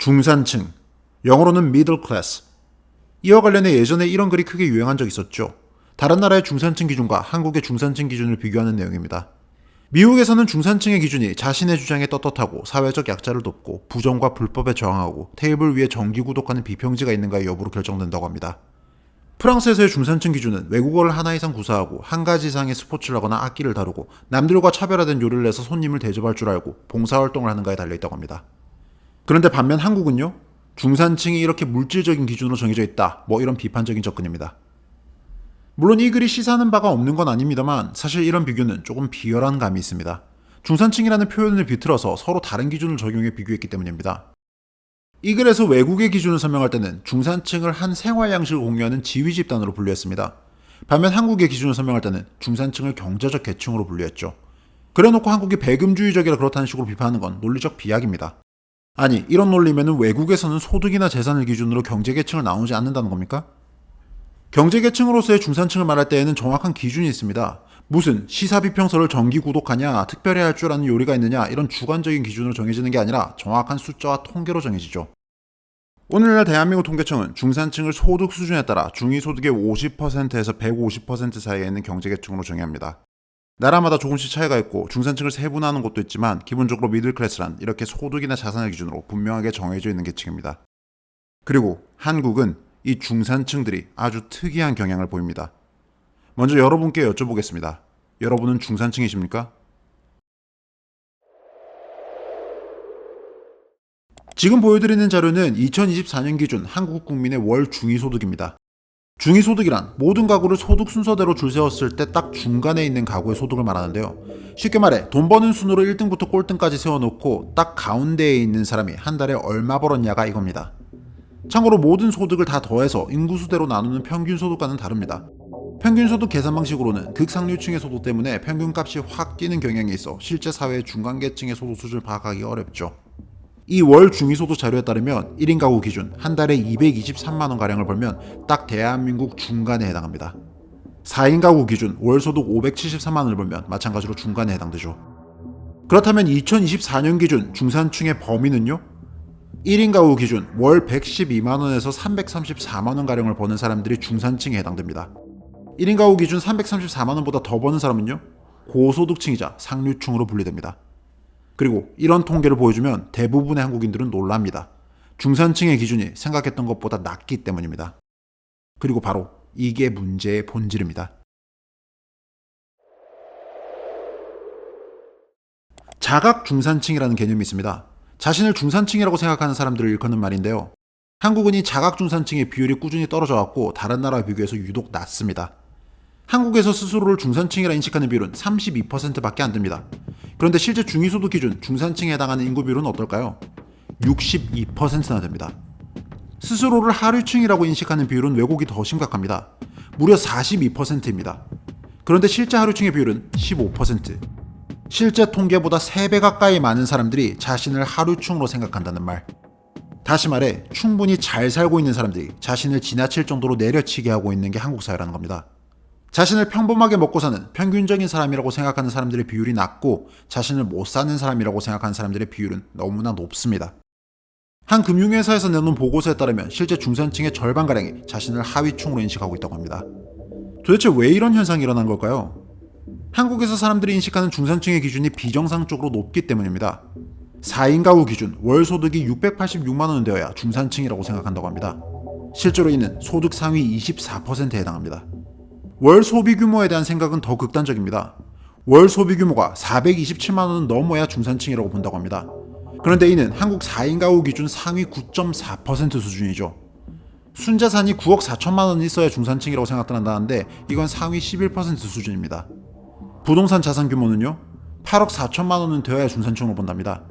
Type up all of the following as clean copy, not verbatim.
중산층, 영어로는 middle class. 이와 관련해 예전에 이런 글이 크게 유행한 적 있었죠. 다른 나라의 중산층 기준과 한국의 중산층 기준을 비교하는 내용입니다. 미국에서는 중산층의 기준이 자신의 주장에 떳떳하고 사회적 약자를 돕고 부정과 불법에 저항하고 테이블 위에 정기구독하는 비평지가 있는가의 여부로 결정된다고 합니다. 프랑스에서의 중산층 기준은 외국어를 하나 이상 구사하고 한 가지 이상의 스포츠를 하거나 악기를 다루고 남들과 차별화된 요리를 내서 손님을 대접할 줄 알고 봉사활동을 하는가에 달려있다고 합니다. 그런데 반면 한국은요? 중산층이 이렇게 물질적인 기준으로 정해져 있다, 이런 비판적인 접근입니다. 물론 이 글이 시사하는 바가 없는 건 아닙니다만 사실 이런 비교는 조금 비열한 감이 있습니다. 중산층이라는 표현을 비틀어서 서로 다른 기준을 적용해 비교했기 때문입니다. 이 글에서 외국의 기준을 설명할 때는 중산층을 한 생활 양식을 공유하는 지위 집단으로 분류했습니다. 반면 한국의 기준을 설명할 때는 중산층을 경제적 계층으로 분류했죠. 그래놓고 한국이 배금주의적이라 그렇다는 식으로 비판하는 건 논리적 비약입니다. 아니, 이런 논리면은 외국에서는 소득이나 재산을 기준으로 경제계층을 나누지 않는다는 겁니까? 경제계층으로서의 중산층을 말할 때에는 정확한 기준이 있습니다. 무슨 시사비평서를 정기 구독하냐, 특별히 할 줄 아는 요리가 있느냐, 이런 주관적인 기준으로 정해지는 게 아니라 정확한 숫자와 통계로 정해지죠. 오늘날 대한민국 통계청은 중산층을 소득 수준에 따라 중위소득의 50%에서 150% 사이에 있는 경제계층으로 정의합니다. 나라마다 조금씩 차이가 있고 중산층을 세분화하는 곳도 있지만 기본적으로 미들클래스란 이렇게 소득이나 자산을 기준으로 분명하게 정해져 있는 계층입니다. 그리고 한국은 이 중산층들이 아주 특이한 경향을 보입니다. 먼저 여러분께 여쭤보겠습니다. 여러분은 중산층이십니까? 지금 보여드리는 자료는 2024년 기준 한국 국민의 월 중위소득입니다. 중위소득이란 모든 가구를 소득 순서대로 줄 세웠을 때 딱 중간에 있는 가구의 소득을 말하는데요. 쉽게 말해 돈 버는 순으로 1등부터 꼴등까지 세워놓고 딱 가운데에 있는 사람이 한 달에 얼마 벌었냐가 이겁니다. 참고로 모든 소득을 다 더해서 인구수대로 나누는 평균소득과는 다릅니다. 평균소득 계산 방식으로는 극상류층의 소득 때문에 평균값이 확 뛰는 경향이 있어 실제 사회의 중간계층의 소득 수준을 파악하기 어렵죠. 이 월 중위소득 자료에 따르면 1인 가구 기준 한 달에 223만원가량을 벌면 딱 대한민국 중간에 해당합니다. 4인 가구 기준 월 소득 573만원을 벌면 마찬가지로 중간에 해당되죠. 그렇다면 2024년 기준 중산층의 범위는요? 1인 가구 기준 월 112만원에서 334만원가량을 버는 사람들이 중산층에 해당됩니다. 1인 가구 기준 334만원보다 더 버는 사람은요? 고소득층이자 상류층으로 분류됩니다. 그리고 이런 통계를 보여주면 대부분의 한국인들은 놀랍니다. 중산층의 기준이 생각했던 것보다 낮기 때문입니다. 그리고 바로 이게 문제의 본질입니다. 자각 중산층이라는 개념이 있습니다. 자신을 중산층이라고 생각하는 사람들을 일컫는 말인데요. 한국은 이 자각 중산층의 비율이 꾸준히 떨어져 왔고 다른 나라와 비교해서 유독 낮습니다. 한국에서 스스로를 중산층이라 인식하는 비율은 32%밖에 안 됩니다. 그런데 실제 중위소득 기준 중산층에 해당하는 인구 비율은 어떨까요? 62%나 됩니다. 스스로를 하류층이라고 인식하는 비율은 왜곡이 더 심각합니다. 무려 42%입니다. 그런데 실제 하류층의 비율은 15%. 실제 통계보다 3배 가까이 많은 사람들이 자신을 하류층으로 생각한다는 말. 다시 말해 충분히 잘 살고 있는 사람들이 자신을 지나칠 정도로 내려치게 하고 있는 게 한국 사회라는 겁니다. 자신을 평범하게 먹고 사는 평균적인 사람이라고 생각하는 사람들의 비율이 낮고 자신을 못 사는 사람이라고 생각하는 사람들의 비율은 너무나 높습니다. 한 금융회사에서 내놓은 보고서에 따르면 실제 중산층의 절반가량이 자신을 하위층으로 인식하고 있다고 합니다. 도대체 왜 이런 현상이 일어난 걸까요? 한국에서 사람들이 인식하는 중산층의 기준이 비정상적으로 높기 때문입니다. 4인 가구 기준 월 소득이 686만원은 되어야 중산층이라고 생각한다고 합니다. 실제로 이는 소득 상위 24%에 해당합니다. 월 소비 규모에 대한 생각은 더 극단적입니다. 월 소비 규모가 427만원은 넘어야 중산층이라고 본다고 합니다. 그런데 이는 한국 4인 가구 기준 상위 9.4% 수준이죠. 순자산이 9억 4천만원 있어야 중산층이라고 생각한다는데 이건 상위 11% 수준입니다. 부동산 자산 규모는요? 8억 4천만원은 되어야 중산층으로 본답니다.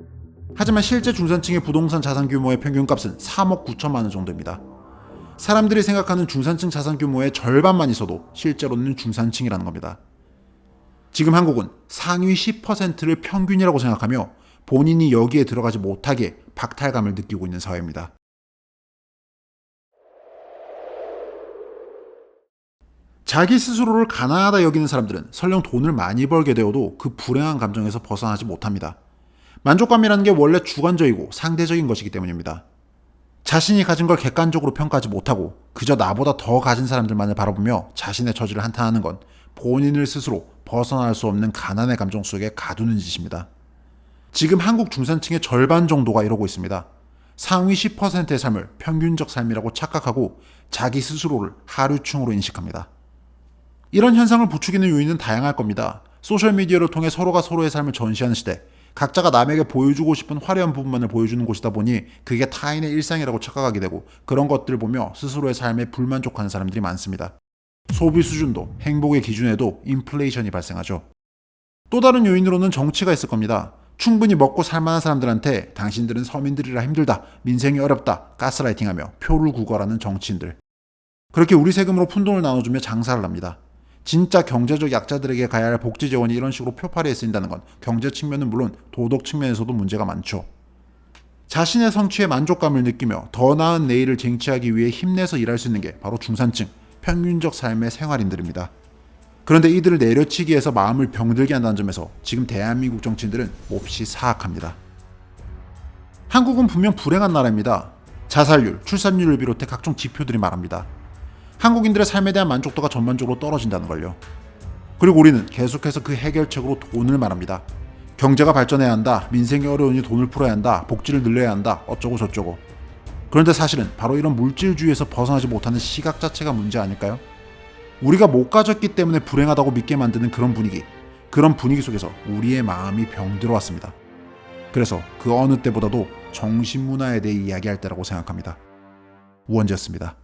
하지만 실제 중산층의 부동산 자산 규모의 평균값은 3억 9천만원 정도입니다. 사람들이 생각하는 중산층 자산 규모의 절반만 있어도 실제로는 중산층이라는 겁니다. 지금 한국은 상위 10%를 평균이라고 생각하며 본인이 여기에 들어가지 못하게 박탈감을 느끼고 있는 사회입니다. 자기 스스로를 가난하다 여기는 사람들은 설령 돈을 많이 벌게 되어도 그 불행한 감정에서 벗어나지 못합니다. 만족감이라는 게 원래 주관적이고 상대적인 것이기 때문입니다. 자신이 가진 걸 객관적으로 평가하지 못하고 그저 나보다 더 가진 사람들만을 바라보며 자신의 처지를 한탄하는 건 본인을 스스로 벗어날 수 없는 가난의 감정 속에 가두는 짓입니다. 지금 한국 중산층의 절반 정도가 이러고 있습니다. 상위 10%의 삶을 평균적 삶이라고 착각하고 자기 스스로를 하류층으로 인식합니다. 이런 현상을 부추기는 요인은 다양할 겁니다. 소셜미디어를 통해 서로가 서로의 삶을 전시하는 시대, 각자가 남에게 보여주고 싶은 화려한 부분만을 보여주는 곳이다 보니 그게 타인의 일상이라고 착각하게 되고 그런 것들을 보며 스스로의 삶에 불만족하는 사람들이 많습니다. 소비 수준도 행복의 기준에도 인플레이션이 발생하죠. 또 다른 요인으로는 정치가 있을 겁니다. 충분히 먹고 살만한 사람들한테 당신들은 서민들이라 힘들다, 민생이 어렵다, 가스라이팅하며 표를 구걸하는 정치인들. 그렇게 우리 세금으로 푼돈을 나눠주며 장사를 합니다. 진짜 경제적 약자들에게 가야 할 복지 재원이 이런 식으로 표파리에 쓰인다는 건 경제 측면은 물론 도덕 측면에서도 문제가 많죠. 자신의 성취에 만족감을 느끼며 더 나은 내일을 쟁취하기 위해 힘내서 일할 수 있는 게 바로 중산층, 평균적 삶의 생활인들입니다. 그런데 이들을 내려치기해서 마음을 병들게 한다는 점에서 지금 대한민국 정치인들은 몹시 사악합니다. 한국은 분명 불행한 나라입니다. 자살률, 출산율을 비롯해 각종 지표들이 말합니다. 한국인들의 삶에 대한 만족도가 전반적으로 떨어진다는 걸요. 그리고 우리는 계속해서 그 해결책으로 돈을 말합니다. 경제가 발전해야 한다, 민생이 어려우니 돈을 풀어야 한다, 복지를 늘려야 한다, 어쩌고 저쩌고. 그런데 사실은 바로 이런 물질주의에서 벗어나지 못하는 시각 자체가 문제 아닐까요? 우리가 못 가졌기 때문에 불행하다고 믿게 만드는 그런 분위기 속에서 우리의 마음이 병들어 왔습니다. 그래서 그 어느 때보다도 정신문화에 대해 이야기할 때라고 생각합니다. 우원재였습니다.